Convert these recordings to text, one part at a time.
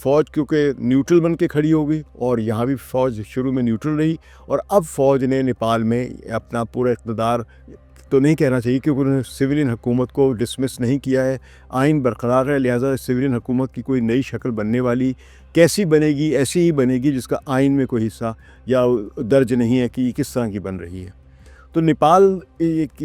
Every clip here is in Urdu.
فوج کیونکہ نیوٹرل بن کے کھڑی ہو گئی، اور یہاں بھی فوج شروع میں نیوٹرل رہی، اور اب فوج نے نیپال میں اپنا پورا اقتدار تو نہیں کہنا چاہیے کیونکہ انہوں نے سویلین حکومت کو ڈسمس نہیں کیا ہے، آئین برقرار ہے، لہٰذا سویلین حکومت کی کوئی نئی شکل بننے والی کیسی بنے گی، ایسی ہی بنے گی جس کا آئین میں کوئی حصہ یا درج نہیں ہے کہ یہ کس طرح کی بن رہی ہے۔ تو نیپال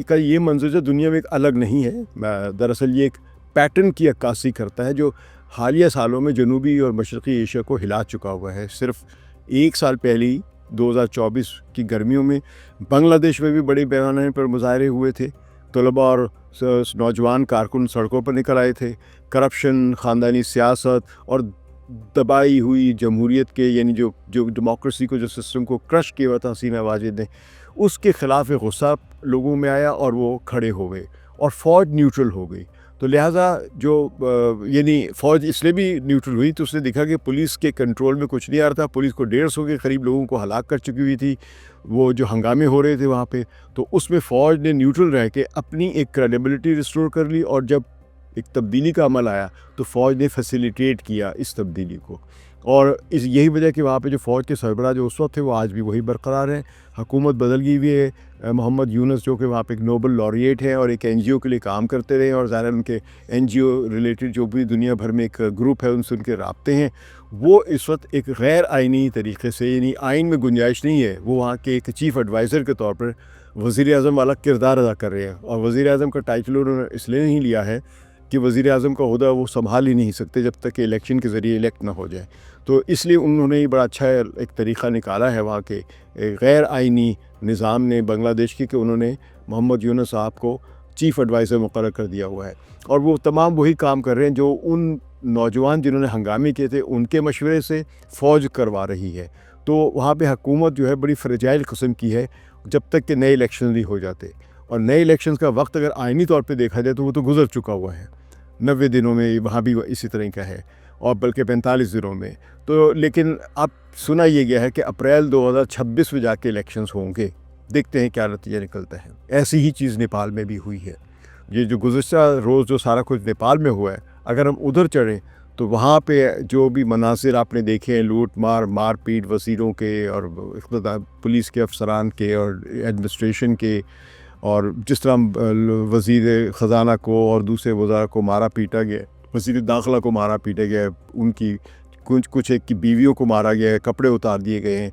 کا یہ منظر جو دنیا میں ایک الگ نہیں ہے، دراصل یہ ایک پیٹرن کی عکاسی کرتا ہے جو حالیہ سالوں میں جنوبی اور مشرقی ایشیا کو ہلا چکا ہوا ہے۔ صرف ایک سال پہلے ہی 2024 کی گرمیوں میں بنگلہ دیش میں بھی بڑے پیمانے پر مظاہرے ہوئے تھے، طلباء اور نوجوان کارکن سڑکوں پر نکل آئے تھے۔ کرپشن، خاندانی سیاست اور دبائی ہوئی جمہوریت کے یعنی جو ڈیموکریسی کو، جو سسٹم کو کرش کیا ہوا تھا حسینہ واجد نے، اس کے خلاف غصہ لوگوں میں آیا اور وہ کھڑے ہو گئے اور فوج نیوٹرل ہو گئی۔ تو لہٰذا یعنی فوج اس لیے بھی نیوٹرل ہوئی تو اس نے دیکھا کہ پولیس کے کنٹرول میں کچھ نہیں آ رہا تھا، پولیس کو 150 کے قریب لوگوں کو ہلاک کر چکی ہوئی تھی، وہ جو ہنگامے ہو رہے تھے وہاں پہ، تو اس میں فوج نے نیوٹرل رہ کے اپنی ایک کریڈیبلٹی ریسٹور کر لی، اور جب ایک تبدیلی کا عمل آیا تو فوج نے فیسیلیٹیٹ کیا اس تبدیلی کو، اور یہی وجہ کہ وہاں پہ جو فوج کے سربراہ جو اس وقت تھے وہ آج بھی وہی برقرار ہیں۔ حکومت بدل گئی ہوئی ہے، محمد یونس جو کہ وہاں پہ ایک نوبل لاریٹ ہیں اور ایک این جی او کے لیے کام کرتے رہے، اور ظاہر ان کے این جی او ریلیٹڈ جو بھی دنیا بھر میں ایک گروپ ہے ان سے ان کے رابطے ہیں، وہ اس وقت ایک غیر آئینی طریقے سے، یعنی آئین میں گنجائش نہیں ہے، وہ وہاں کے ایک چیف ایڈوائزر کے طور پر وزیر اعظم والا کردار ادا کر رہے ہیں، اور وزیر اعظم کا ٹائٹل انہوں نے اس لیے نہیں لیا ہے کہ وزیر اعظم کا عہدہ وہ سنبھال ہی نہیں سکتے جب تک کہ الیکشن کے ذریعے الیکٹ نہ ہو جائے، تو اس لیے انہوں نے بڑا اچھا ایک طریقہ نکالا ہے وہاں کے غیر آئینی نظام نے بنگلہ دیش کی، کہ انہوں نے محمد یونس صاحب کو چیف ایڈوائزر مقرر کر دیا ہوا ہے، اور وہ تمام وہی کام کر رہے ہیں جو ان نوجوان جنہوں نے ہنگامے کیے تھے ان کے مشورے سے فوج کروا رہی ہے۔ تو وہاں پہ حکومت جو ہے بڑی فریجائل قسم کی ہے جب تک کہ نئے الیکشن نہیں ہو جاتے، اور نئے الیکشنز کا وقت اگر آئینی طور پہ دیکھا جائے تو وہ تو گزر چکا ہوا ہے، 90 دنوں میں وہاں بھی اسی طرح کا ہے، اور بلکہ 45 دنوں میں، تو لیکن اب سنا یہ گیا ہے کہ اپریل 2026 میں جا کے الیکشنز ہوں گے، دیکھتے ہیں کیا نتیجہ نکلتا ہے۔ ایسی ہی چیز نیپال میں بھی ہوئی ہے، یہ جو گزشتہ روز جو سارا کچھ نیپال میں ہوا ہے، اگر ہم ادھر چڑھیں تو وہاں پہ جو بھی مناظر آپ نے دیکھے ہیں، لوٹ مار پیٹ وزیروں کے اور اقتدار پولیس کے افسران کے اور ایڈمنسٹریشن کے، اور جس طرح وزیر خزانہ کو اور دوسرے وزراء کو مارا پیٹا گیا، وزیر داخلہ کو مارا پیٹا گیا، ان کی کچھ ایک کی بیویوں کو مارا گیا ہے، کپڑے اتار دیے گئے ہیں،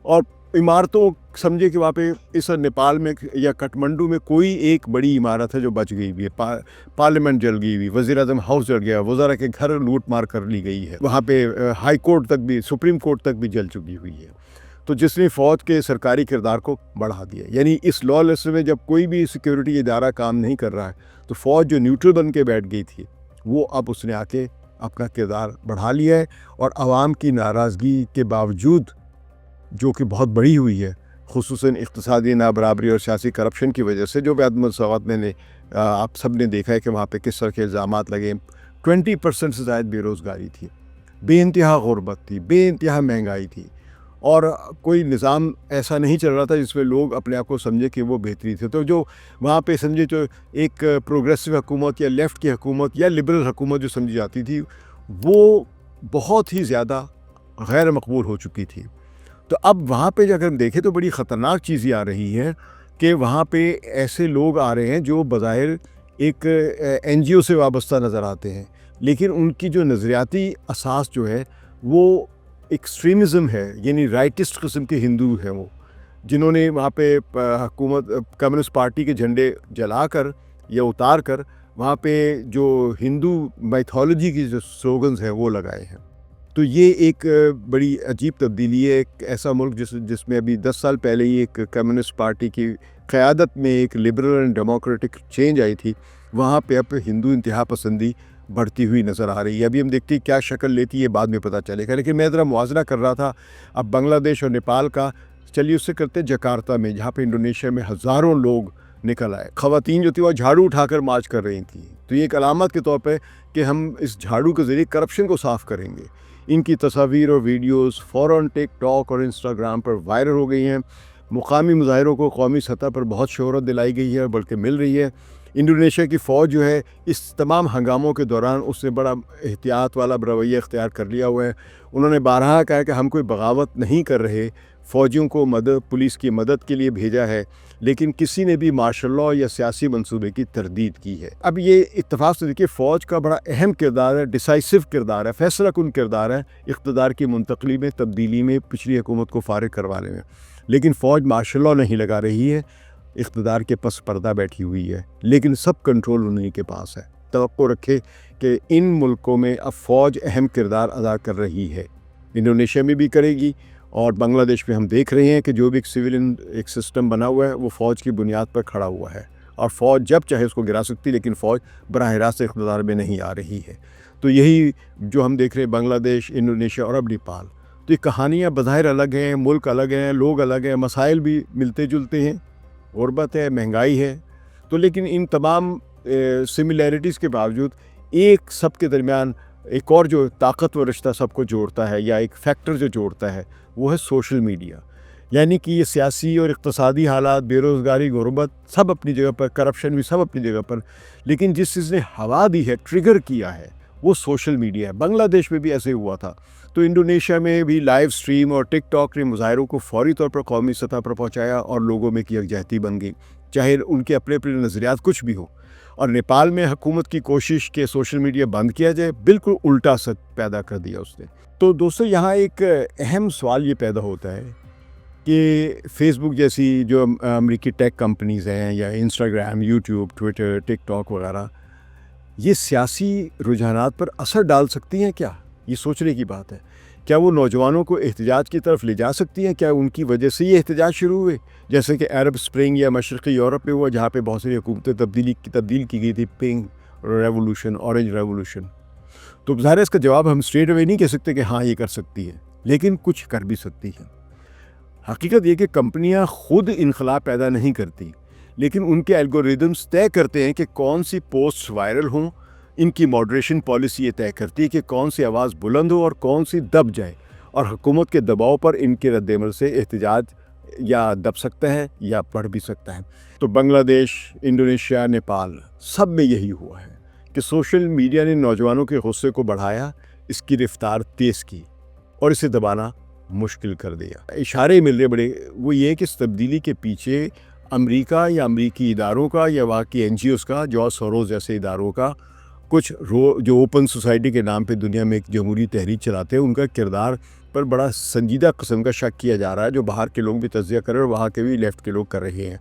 اور عمارتوں سمجھے کہ وہاں پہ اس نیپال میں یا کٹمنڈو میں کوئی ایک بڑی عمارت ہے جو بچ گئی ہوئی ہے، پارلیمنٹ جل گئی ہوئی، وزیر اعظم ہاؤس جل گیا، وزراء کے گھر لوٹ مار کر لی گئی ہے، وہاں پہ ہائی کورٹ تک بھی، سپریم کورٹ تک بھی جل چکی ہوئی ہے، تو جس نے فوج کے سرکاری کردار کو بڑھا دیا، یعنی اس لا لیس میں جب کوئی بھی سیکیورٹی ادارہ کام نہیں کر رہا ہے تو فوج جو نیوٹرل بن کے بیٹھ گئی تھی وہ اب اس نے آ کے اپنا کردار بڑھا لیا ہے، اور عوام کی ناراضگی کے باوجود جو کہ بہت بڑی ہوئی ہے، خصوصاً اقتصادی نابرابری اور سیاسی کرپشن کی وجہ سے، جو بھی عدم مساوات میں نے آپ سب نے دیکھا ہے کہ وہاں پہ کس طرح کے الزامات لگے، 20% سے زائد بے روزگاری تھی، بے انتہا غربت تھی، بے انتہا مہنگائی تھی، اور کوئی نظام ایسا نہیں چل رہا تھا جس میں لوگ اپنے آپ کو سمجھے کہ وہ بہتری تھے۔ تو جو وہاں پہ سمجھے جو ایک پروگریسو حکومت یا لیفٹ کی حکومت یا لبرل حکومت جو سمجھی جاتی تھی، وہ بہت ہی زیادہ غیر مقبول ہو چکی تھی۔ تو اب وہاں پہ اگر ہم دیکھیں تو بڑی خطرناک چیز یہ آ رہی ہے کہ وہاں پہ ایسے لوگ آ رہے ہیں جو بظاہر ایک این جی او سے وابستہ نظر آتے ہیں، لیکن ان کی جو نظریاتی اساس جو ہے وہ ایکسٹریمزم ہے، یعنی رائٹسٹ قسم کے ہندو ہیں، وہ جنہوں نے وہاں پہ حکومت کمیونسٹ پارٹی کے جھنڈے جلا کر یا اتار کر وہاں پہ جو ہندو میتھولوجی کی جو سلوگنز ہیں وہ لگائے ہیں۔ تو یہ ایک بڑی عجیب تبدیلی ہے، ایک ایسا ملک جس میں ابھی 10 سال پہلے ہی ایک کمیونسٹ پارٹی کی قیادت میں ایک لبرل اینڈ ڈیموکریٹک چینج آئی تھی، وہاں پہ اب ہندو انتہا پسندی بڑھتی ہوئی نظر آ رہی ہے۔ ابھی ہم دیکھتے ہیں کیا شکل لیتی ہے، بعد میں پتہ چلے گا، لیکن میں ذرا موازنہ کر رہا تھا اب بنگلہ دیش اور نیپال کا، چلیے اس سے کرتے جکارتا میں، جہاں پہ انڈونیشیا میں ہزاروں لوگ نکل آئے، خواتین جو تھی وہ جھاڑو اٹھا کر مارچ کر رہی تھیں، تو یہ ایک علامت کے طور پہ کہ ہم اس جھاڑو کے ذریعے کرپشن کو صاف کریں گے۔ ان کی تصاویر اور ویڈیوز فوراً ٹک ٹاک اور انسٹاگرام پر وائرل ہو گئی ہیں، مقامی مظاہروں کو قومی سطح پر بہت شہرت دلائی گئی ہے، بلکہ مل رہی ہے۔ انڈونیشیا کی فوج جو ہے اس تمام ہنگاموں کے دوران اس نے بڑا احتیاط والا رویہ اختیار کر لیا ہوا ہے. انہوں نے بارہا کہا کہ ہم کوئی بغاوت نہیں کر رہے، فوجیوں کو پولیس کی مدد کے لیے بھیجا ہے، لیکن کسی نے بھی مارشل لاء یا سیاسی منصوبے کی تردید کی ہے. اب یہ اتفاق سے دیکھیے فوج کا بڑا اہم کردار ہے، ڈیسائسو کردار ہے، فیصلہ کن کردار ہے اقتدار کی منتقلی میں، تبدیلی میں، پچھلی حکومت کو فارغ کروانے میں. لیکن فوج مارشل لاء نہیں لگا رہی ہے، اقتدار کے پس پردہ بیٹھی ہوئی ہے، لیکن سب کنٹرول انہیں کے پاس ہے. توقع رکھے کہ ان ملکوں میں اب فوج اہم کردار ادا کر رہی ہے، انڈونیشیا میں بھی کرے گی، اور بنگلہ دیش میں ہم دیکھ رہے ہیں کہ جو بھی ایک سویلین ایک سسٹم بنا ہوا ہے وہ فوج کی بنیاد پر کھڑا ہوا ہے، اور فوج جب چاہے اس کو گرا سکتی، لیکن فوج براہ راست اقتدار میں نہیں آ رہی ہے. تو یہی جو ہم دیکھ رہے ہیں بنگلہ دیش، انڈونیشیا اور اب نیپال، تو یہ کہانیاں بظاہر الگ ہیں، ملک الگ ہیں، لوگ الگ ہیں، مسائل بھی ملتے جلتے ہیں، غربت ہے، مہنگائی ہے، تو لیکن ان تمام سملیرٹیز کے باوجود ایک سب کے درمیان ایک اور جو طاقتور رشتہ سب کو جوڑتا ہے، یا ایک فیکٹر جو جوڑتا ہے، وہ ہے سوشل میڈیا. یعنی کہ یہ سیاسی اور اقتصادی حالات، بے روزگاری، غربت سب اپنی جگہ پر، کرپشن بھی سب اپنی جگہ پر، لیکن جس چیز نے ہوا دی ہے، ٹریگر کیا ہے، وہ سوشل میڈیا ہے. بنگلہ دیش میں بھی ایسے ہوا تھا، تو انڈونیشیا میں بھی لائیو سٹریم اور ٹک ٹاک نے مظاہروں کو فوری طور پر قومی سطح پر پہنچایا، اور لوگوں میں کی یکجہتی بن گئی، چاہے ان کے اپنے اپنے نظریات کچھ بھی ہو. اور نیپال میں حکومت کی کوشش کہ سوشل میڈیا بند کیا جائے، بالکل الٹا سچ پیدا کر دیا اس نے. تو دوستو یہاں ایک اہم سوال یہ پیدا ہوتا ہے کہ فیس بک جیسی جو امریکی ٹیک کمپنیز ہیں، یا انسٹاگرام، یوٹیوب، ٹویٹر، ٹک ٹاک وغیرہ، یہ سیاسی رجحانات پر اثر ڈال سکتی ہیں کیا؟ یہ سوچنے کی بات ہے. کیا وہ نوجوانوں کو احتجاج کی طرف لے جا سکتی ہیں؟ کیا ان کی وجہ سے یہ احتجاج شروع ہوئے، جیسے کہ عرب سپرنگ یا مشرقی یورپ میں ہوا، جہاں پہ بہت ساری حکومتیں تبدیل کی گئی تھی، پنک ریولوشن، اورنج ریولوشن. تو ظاہر ہے اس کا جواب ہم اسٹریٹ اوے نہیں کہہ سکتے کہ ہاں یہ کر سکتی ہے، لیکن کچھ کر بھی سکتی ہے. حقیقت یہ کہ کمپنیاں خود انقلاب پیدا نہیں کرتی، لیکن ان کے الگوریدمز طے کرتے ہیں کہ کون سی پوسٹ وائرل ہوں. ان کی ماڈریشن پالیسی یہ طے کرتی ہے کہ کون سی آواز بلند ہو اور کون سی دب جائے، اور حکومت کے دباؤ پر ان کے رد عمل سے احتجاج یا دب سکتا ہے یا بڑھ بھی سکتا ہے. تو بنگلہ دیش، انڈونیشیا، نیپال، سب میں یہی ہوا ہے کہ سوشل میڈیا نے نوجوانوں کے غصے کو بڑھایا، اس کی رفتار تیز کی اور اسے دبانا مشکل کر دیا. اشارے مل رہے بڑے، وہ یہ کہ اس تبدیلی کے پیچھے امریکہ یا امریکی اداروں کا، یا وہاں کی NGOs کا، جارج سوروس جیسے اداروں کا، کچھ جو اوپن سوسائٹی کے نام پہ دنیا میں ایک جمہوری تحریک چلاتے ہیں، ان کا کردار پر بڑا سنجیدہ قسم کا شک کیا جا رہا ہے، جو باہر کے لوگ بھی تجزیہ کر رہے ہیں اور وہاں کے بھی لیفٹ کے لوگ کر رہے ہیں.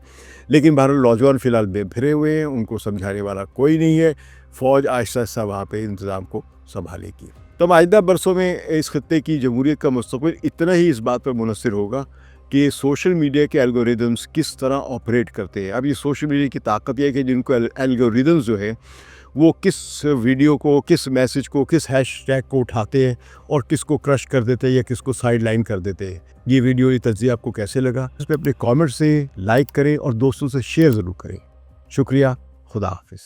لیکن بہرحال نوجوان فی الحال بے پھرے ہوئے ہیں، ان کو سمجھانے والا کوئی نہیں ہے. فوج آہستہ آہستہ وہاں پہ انتظام کو سنبھالے گی. تو آئندہ برسوں میں اس خطے کی جمہوریت کا مستقبل اتنا ہی اس بات پر منحصر ہوگا کہ سوشل میڈیا کے الگوریدمز کس طرح آپریٹ کرتے ہیں. اب یہ سوشل میڈیا کی طاقت یہ ہے کہ جن کو الگوریدمز جو ہے وہ کس ویڈیو کو، کس میسج کو، کس ہیش ٹیگ کو اٹھاتے ہیں اور کس کو کرش کر دیتے ہیں یا کس کو سائیڈ لائن کر دیتے ہیں. یہ ویڈیو، یہ تجزیہ آپ کو کیسے لگا؟ اس پہ اپنے کامنٹ سے لائک کریں اور دوستوں سے شیئر ضرور کریں. شکریہ. خدا حافظ.